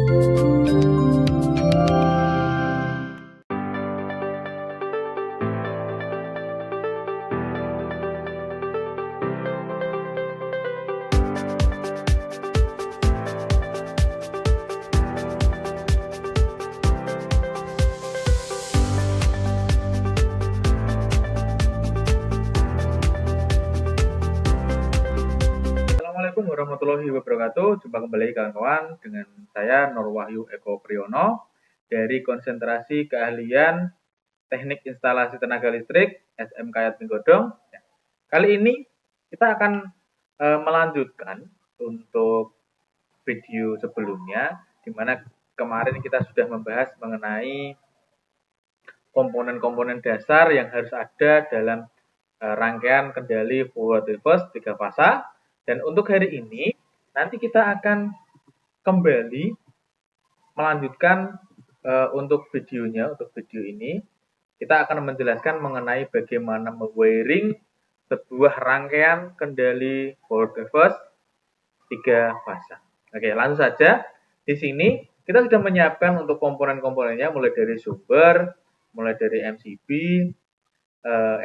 Assalamualaikum warahmatullahi wabarakatuh. Jumpa kembali kawan-kawan dengan saya Nur Wahyu Eko Priyono dari konsentrasi keahlian Teknik Instalasi Tenaga Listrik SMK Yatin Godong. Kali ini kita akan melanjutkan untuk video sebelumnya, di mana kemarin kita sudah membahas mengenai komponen-komponen dasar yang harus ada dalam rangkaian kendali forward reverse 3 fasa. Dan untuk hari ini, nanti kita akan kembali melanjutkan untuk videonya. Untuk video ini, kita akan menjelaskan mengenai bagaimana mewiring sebuah rangkaian kendali forward reverse 3 fasa. Oke, langsung saja. Di sini kita sudah menyiapkan untuk komponen-komponennya, mulai dari sumber, mulai dari MCB,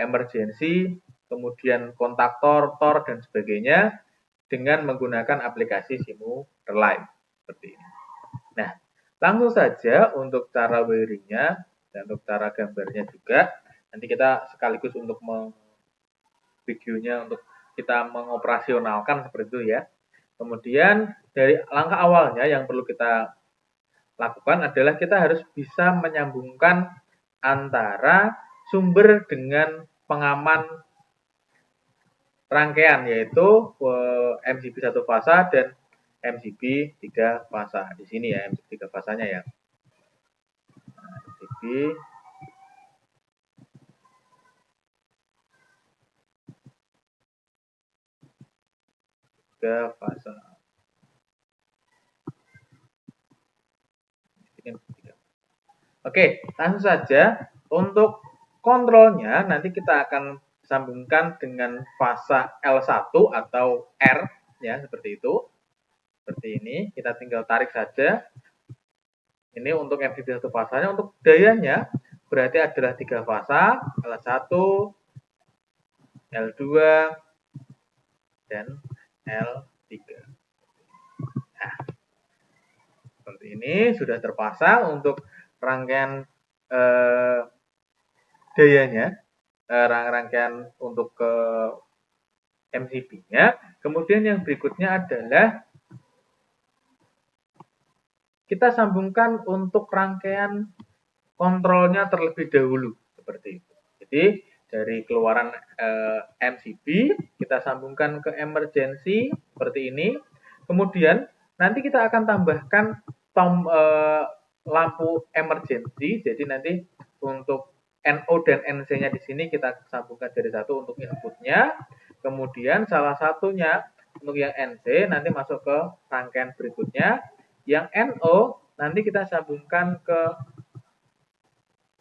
emergency, kemudian kontaktor, tor, dan sebagainya, dengan menggunakan aplikasi Simulink seperti ini. Nah, langsung saja untuk cara wiringnya dan untuk cara gambarnya juga. Nanti kita sekaligus untuk videonya untuk kita mengoperasionalkan seperti itu ya. Kemudian dari langkah awalnya yang perlu kita lakukan adalah kita harus bisa menyambungkan antara sumber dengan pengaman rangkaian, yaitu MCB 1 fasa dan MCB 3 fasa. Di sini ya MCB 3 fasanya ya. Nah, MCB 3 fasa. Oke, langsung saja. Untuk kontrolnya nanti kita akan sambungkan dengan fasa L1 atau R ya, seperti itu. Seperti ini, kita tinggal tarik saja. Ini untuk MCB 1 fasanya. Untuk dayanya berarti adalah 3 fasa, L1, L2, dan L3. Nah, seperti ini sudah terpasang untuk rangkaian dayanya, rangkaian untuk ke MCB-nya. Kemudian yang berikutnya adalah kita sambungkan untuk rangkaian kontrolnya terlebih dahulu seperti itu. Jadi dari keluaran MCB kita sambungkan ke emergency seperti ini. Kemudian nanti kita akan tambahkan lampu emergency. Jadi nanti untuk NO dan NC-nya di sini kita sambungkan dari satu untuk inputnya. Kemudian salah satunya untuk yang NC nanti masuk ke rangkaian berikutnya. Yang NO nanti kita sambungkan ke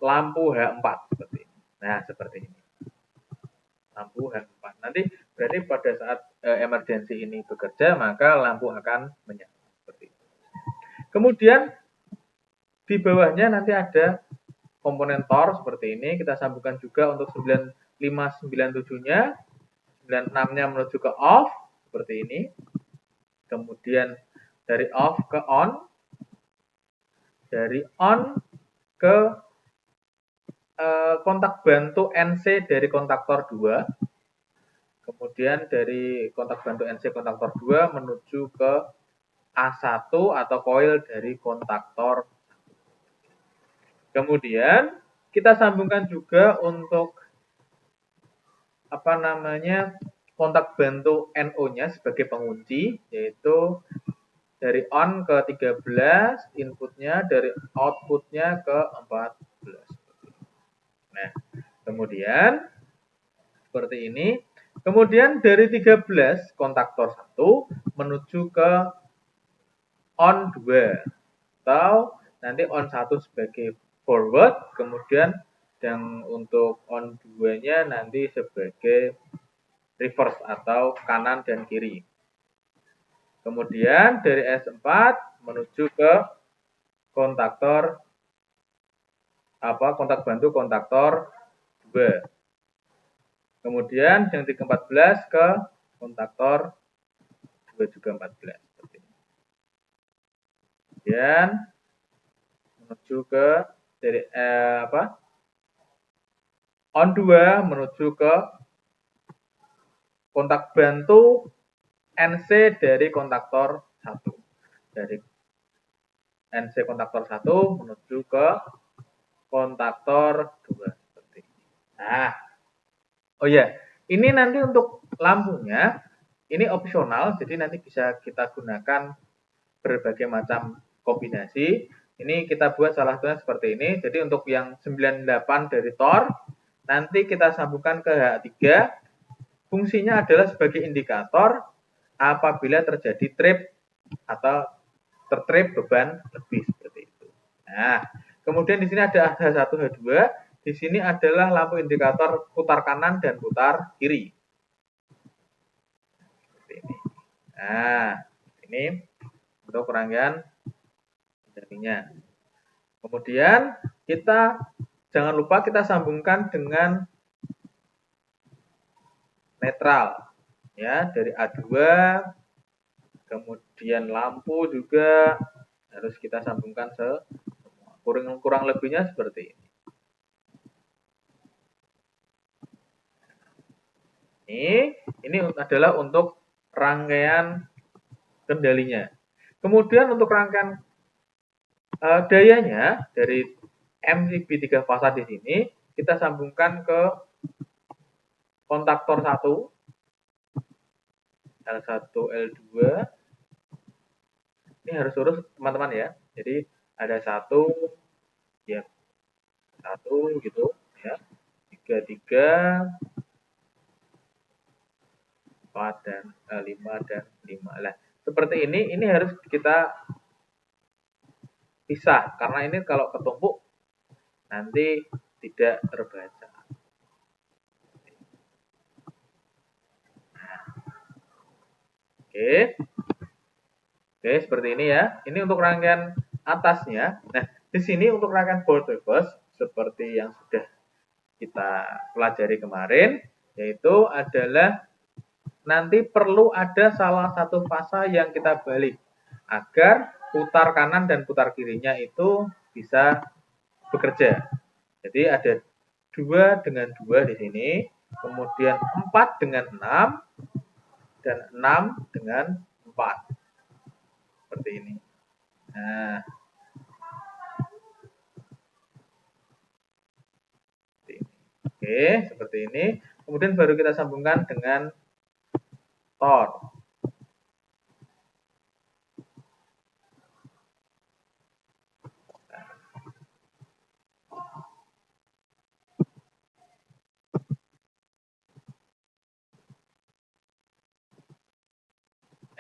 lampu H4 seperti ini. Nah, seperti ini. Lampu H4. Nanti berarti pada saat emergency ini bekerja, maka lampu akan menyala seperti itu. Kemudian di bawahnya nanti ada komponen tor seperti ini. Kita sambungkan juga untuk 9597-nya. 96-nya menuju ke off seperti ini. Kemudian dari off ke on. Dari on ke kontak bantu NC dari kontaktor 2. Kemudian dari kontak bantu NC kontaktor 2 menuju ke A1 atau coil dari kontaktor. Kemudian kita sambungkan juga untuk kontak bantu NO-nya sebagai pengunci, yaitu dari on ke 13, inputnya dari outputnya ke 14. Nah, kemudian seperti ini. Kemudian dari 13 kontaktor 1 menuju ke on 2 atau nanti on 1 sebagai forward, kemudian yang untuk on 2-nya nanti sebagai reverse atau kanan dan kiri. Kemudian dari S4 menuju ke kontaktor kontak bantu kontaktor 2. Kemudian yang 314 ke kontaktor 2 juga 14. Kemudian menuju ke dari on 2 menuju ke kontak bantu NC dari kontaktor 1. Dari NC kontaktor 1 menuju ke kontaktor 2 seperti ini. Nah, oh ya, ini nanti untuk lampunya ini opsional, jadi nanti bisa kita gunakan berbagai macam kombinasi. Ini kita buat salah satunya seperti ini. Jadi untuk yang 98 dari Tor, nanti kita sambungkan ke H3. Fungsinya adalah sebagai indikator apabila terjadi trip atau tertrip beban lebih seperti itu. Nah, kemudian di sini ada H1, H2. Di sini adalah lampu indikator putar kanan dan putar kiri. Seperti ini. Nah, ini untuk rangkaian jadinya. Kemudian kita jangan lupa kita sambungkan dengan netral ya, dari A2, kemudian lampu juga harus kita sambungkan kurang lebihnya seperti ini. Ini adalah untuk rangkaian kendalinya. Kemudian untuk rangkaian dayanya dari MCB 3 fasa di sini kita sambungkan ke kontaktor 1, L1, L2. Ini harus lurus teman-teman ya. Jadi ada 1 ya, 1 gitu ya. 3, 3, 4 dan 5 dan 5. Nah, seperti ini harus kita pisah karena ini kalau ketumpuk nanti tidak terbaca. Oke, seperti ini ya. Ini untuk rangkaian atasnya. Nah, di sini untuk rangkaian bolt reverse seperti yang sudah kita pelajari kemarin, yaitu adalah nanti perlu ada salah satu fasa yang kita balik agar putar kanan dan putar kirinya itu bisa bekerja. Jadi ada 2 dengan 2 di sini, kemudian 4 dengan 6, dan 6 dengan 4. Seperti ini. Nah, oke, seperti ini. Kemudian baru kita sambungkan dengan Tor.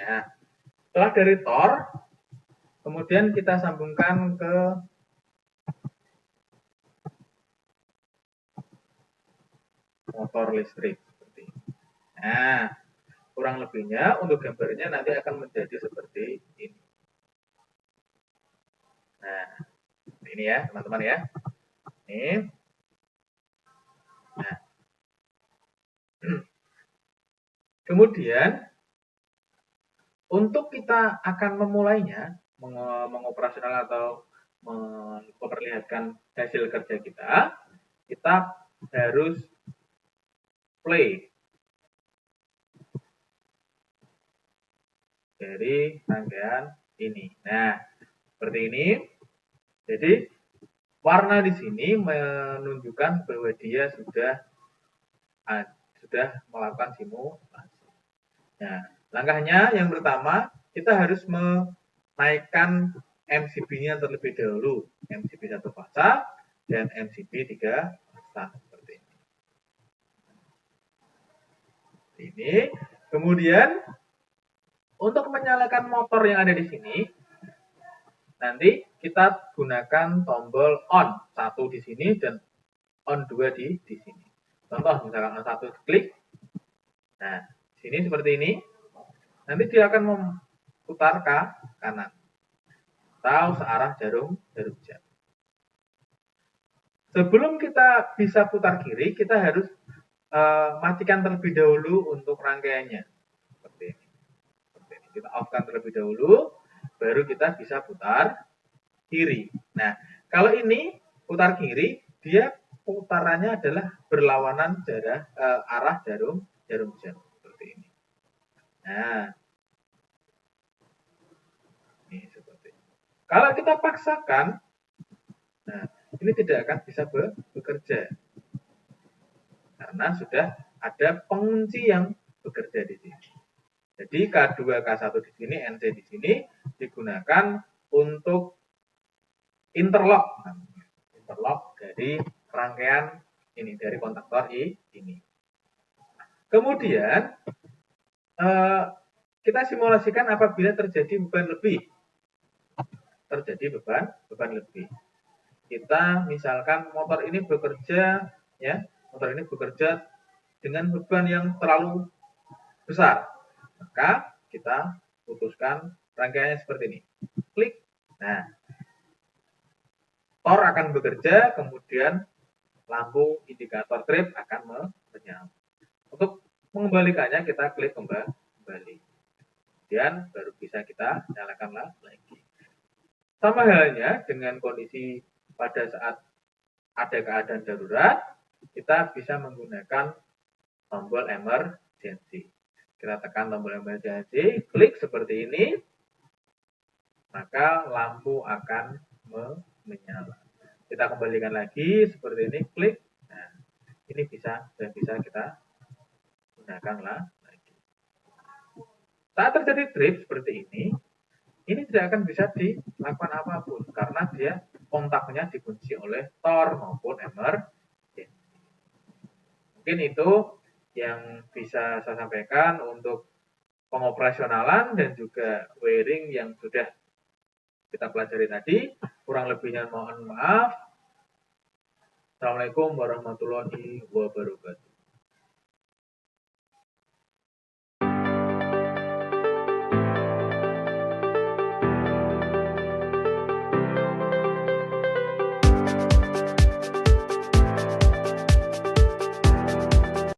Nah, setelah dari Tor, kemudian kita sambungkan ke motor listrik seperti ini. Nah, kurang lebihnya untuk gambarnya nanti akan menjadi seperti ini. Nah, ini ya teman-teman ya. Ini. Nah, kemudian untuk kita akan memulainya, mengoperasional atau memperlihatkan hasil kerja kita harus play dari rangkaian ini. Nah, seperti ini. Jadi warna di sini menunjukkan bahwa dia sudah melakukan simulasi. Nah, langkahnya yang pertama kita harus menaikkan MCB-nya terlebih dahulu, MCB 1 fasa dan MCB 3 fasa seperti ini. Kemudian untuk menyalakan motor yang ada di sini, nanti kita gunakan tombol on 1 di sini dan on 2 di sini. Contoh misalkan on 1 klik. Nah, sini seperti ini. Nanti dia akan memutar ke kanan. atau searah jarum jam. Sebelum kita bisa putar kiri, kita harus matikan terlebih dahulu untuk rangkaiannya. Seperti ini. Kita off-kan terlebih dahulu, baru kita bisa putar kiri. Nah, kalau ini putar kiri, dia putarannya adalah berlawanan arah jarum jam seperti ini. Nah, ini seperti ini. Kalau kita paksakan, nah ini tidak akan bisa bekerja karena sudah ada pengunci yang bekerja di sini. Jadi K2, K1 di sini, NC di sini digunakan untuk interlock dari rangkaian ini, dari kontaktor ini. Kemudian kita simulasikan apabila terjadi beban lebih. Kita misalkan motor ini bekerja dengan beban yang terlalu besar, maka kita putuskan rangkaiannya seperti ini. Klik. Nah, tor akan bekerja, kemudian lampu indikator trip akan menyala. Untuk mengembalikannya kita klik kembali. Kemudian baru bisa kita nyalakan lagi. Sama halnya dengan kondisi pada saat ada keadaan darurat, kita bisa menggunakan tombol emergency. Kita tekan tombol emergency, klik seperti ini, maka lampu akan menyala. Kita kembalikan lagi seperti ini, klik. Nah, ini bisa kita gunakan lagi. Saat terjadi trip seperti ini tidak akan bisa dilakukan apapun karena dia kontaknya dikunci oleh tor maupun emergency. Mungkin itu yang bisa saya sampaikan untuk pengoperasionalan dan juga wiring yang sudah kita pelajari tadi. Kurang lebihnya mohon maaf. Assalamualaikum warahmatullahi wabarakatuh.